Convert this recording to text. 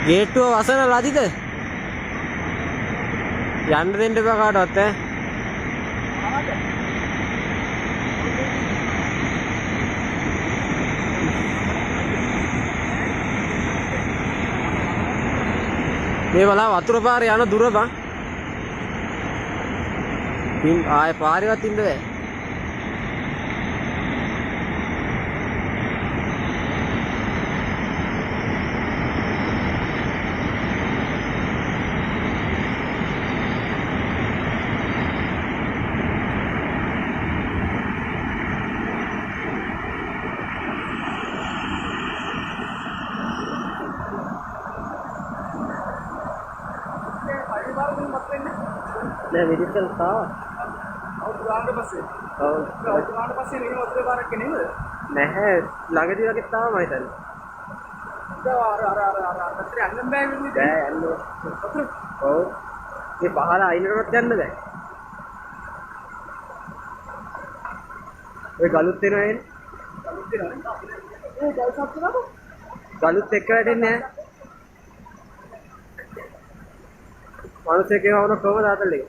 ගේට්ටුව වසන ලදිද? යන්න දෙන්න එපා කාටවත් ඈ. මේ බලා වතුර පාරේ යන දුර බං. ආයේ පාරේවත් ඉන්න බෑ. නෑ මෙඩිකල් තාවා. අවුරුද්දකට පස්සේ. ඔව්. අවුරුද්දකට පස්සේ මෙහෙම වතුරේ පාරක් නෙමෙයි. නැහැ ළඟදී වගේ තාම මම හිතන්නේ. අර අංගම් බෑ වෙන්නේ. බෑ යන්න. වතුර. ඔව්. මේ පහළ අයිනකටවත් යන්න බෑ. ඔය ගලුත් එනවා එන්නේ. ගලුත් එනවා. ඒ ගල් සප්පුනම ගලුත් එක්ක වැටෙන්නේ නැහැ. මනුස්සයෙක් ඒවා වුණා කොහමද අතල්ලේ?